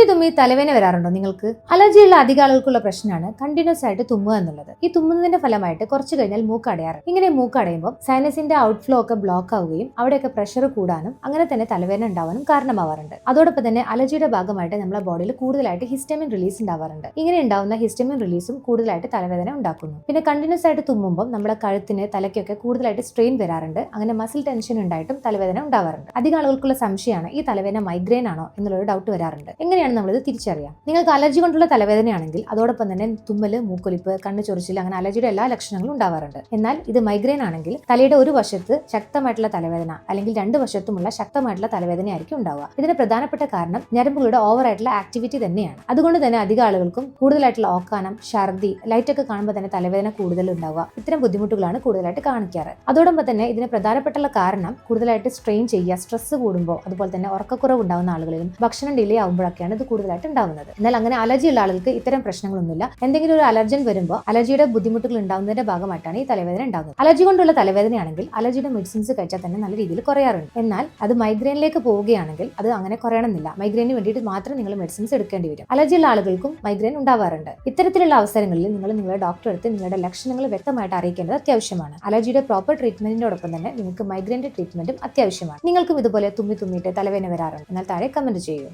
തുമ്മി തലവേദന വരാറുണ്ടോ നിങ്ങൾക്ക്? അലർജിയുള്ള അധിക ആളുകൾക്കുള്ള പ്രശ്നമാണ് കണ്ടിന്യൂസ് ആയിട്ട് തുമ്മുക എന്നുള്ളത്. ഈ തുമ്മുന്നതിന്റെ ഫലമായിട്ട് കുറച്ചു കഴിഞ്ഞാൽ മൂക്ക് അടയാറ്. ഇങ്ങനെ മൂക്ക് അടയുമ്പോൾ സൈനസിന്റെ ഔട്ട്ഫ്ലോ ഒക്കെ ബ്ലോക്ക് ആവുകയും അവിടെയൊക്കെ പ്രഷർ കൂടാനും അങ്ങനെ തന്നെ തലവേദന ഉണ്ടാവാനും കാരണമാവാറുണ്ട്. അതോടൊപ്പം തന്നെ അലർജിയുടെ ഭാഗമായിട്ട് നമ്മുടെ ബോഡിയിൽ കൂടുതലായിട്ട് ഹിസ്റ്റമിൻ റിലീസ് ഉണ്ടാവാറുണ്ട്. ഇങ്ങനെ ഉണ്ടാവുന്ന ഹിസ്റ്റമിൻ റിലീസും കൂടുതലായിട്ട് തലവേദന ഉണ്ടാക്കുന്നു. പിന്നെ കണ്ടിന്യൂസ് ആയിട്ട് തുമ്മുമ്പോൾ നമ്മുടെ കഴുത്തിന് തലയ്ക്കൊക്കെ കൂടുതലായിട്ട് സ്ട്രെയിൻ വരാറുണ്ട്. അങ്ങനെ മസിൽ ടെൻഷൻ ഉണ്ടായിട്ടും തലവേദന ഉണ്ടാവാറുണ്ട്. അധിക ആളുകൾക്കുള്ള സംശയമാണ് ഈ തലവേദന മൈഗ്രെയിൻ ആണോ എന്നുള്ളൊരു ഡൗട്ട് വരാറുണ്ട്. എങ്ങനെയാണ് നമ്മളിത് തിരിച്ചറിയാം? നിങ്ങൾക്ക് അലർജി കൊണ്ടുള്ള തലവേദനയാണെങ്കിൽ അതോടൊപ്പം തന്നെ തുമ്മല്, മൂക്കൊലിപ്പ്, കണ്ണ് ചൊറിച്ചിൽ, അങ്ങനെ അലർജിയുടെ എല്ലാ ലക്ഷണങ്ങളും ഉണ്ടാവാറുണ്ട്. എന്നാൽ ഇത് മൈഗ്രെയിൻ ആണെങ്കിൽ തലയുടെ ഒരു വശത്ത് ശക്തമായിട്ടുള്ള തലവേദന അല്ലെങ്കിൽ രണ്ട് വശത്തുമുള്ള ശക്തമായിട്ടുള്ള തലവേദന ആയിരിക്കും ഉണ്ടാവുക. ഇതിന് പ്രധാനപ്പെട്ട കാരണം ഞരമ്പുകളുടെ ഓവർ ആയിട്ടുള്ള ആക്ടിവിറ്റി തന്നെയാണ്. അതുകൊണ്ട് തന്നെ അധിക ആളുകൾക്കും കൂടുതലായിട്ടുള്ള ഓക്കാനം, ഛർദി, ലൈറ്റ് ഒക്കെ കാണുമ്പോൾ തന്നെ തലവേദന കൂടുതൽ ഉണ്ടാവുക, ഇത്തരം ബുദ്ധിമുട്ടുകളാണ് കൂടുതലായിട്ട് കാണിക്കാറ്. അതോടൊപ്പം തന്നെ ഇതിന് പ്രധാനപ്പെട്ടുള്ള കാരണം കൂടുതലായിട്ട് സ്ട്രെയിൻ ചെയ്യുക, സ്ട്രെസ് കൂടുമ്പോൾ, അതുപോലെ തന്നെ ഉറക്കക്കുറവ് ഉണ്ടാവുന്ന ആളുകളിലും ഭക്ഷണം ഡിലേ ആകുമ്പോഴൊക്കെയാണ് ഇത് കൂടുതലായിട്ട് ഉണ്ടാവുന്നത്. എന്നാൽ അങ്ങനെ അലർജി ഉള്ള ആളുകൾക്ക് ഇത്തരം പ്രശ്നങ്ങളൊന്നുമില്ല. എന്തെങ്കിലും ഒരു അലർജൻ വരുമ്പോൾ അലർജിയുടെ ബുദ്ധിമുട്ടുകൾ ഉണ്ടാവുന്നതിന്റെ ഭാഗമായിട്ടാണ് ഈ തലവേദന ഉണ്ടാകുന്നത്. അലർജി കൊണ്ടുള്ള തലവേദനയാണെങ്കിൽ അലർജിയുടെ മെഡിസിൻസ് കഴിച്ചാൽ തന്നെ നല്ല രീതിയിൽ കുറയാറുണ്ട്. എന്നാൽ അത് മൈഗ്രെയിനിലേക്ക് പോവുകയാണെങ്കിൽ അത് അങ്ങനെ കുറയണമെന്നില്ല. മൈഗ്രെയിന് വേണ്ടിയിട്ട് മാത്രം നിങ്ങൾ മെഡിസിൻസ് എടുക്കേണ്ടി വരും. അലർജി ഉള്ള ആളുകൾക്കും മൈഗ്രെയിൻ ഉണ്ടാവാറുണ്ട്. ഇത്തരത്തിലുള്ള അവസരങ്ങളിൽ നിങ്ങൾ നിങ്ങളുടെ ഡോക്ടറെ അടുത്ത് നിങ്ങളുടെ ലക്ഷണങ്ങൾ വ്യക്തമായിട്ട് അറിയിക്കേണ്ടത് അത്യാവശ്യമാണ്. അലർജിയുടെ പ്രോപ്പർ ട്രീറ്റ്മെന്റിനോടൊപ്പം തന്നെ നിങ്ങൾക്ക് മൈഗ്രെയിന്റെ ട്രീറ്റ്മെന്റും അത്യാവശ്യമാണ്. നിങ്ങൾക്കും ഇതുപോലെ തുമ്മിയിട്ട് തലവേദന വരാറുണ്ട്? എന്നാൽ താഴെ കമന്റ് ചെയ്യൂ.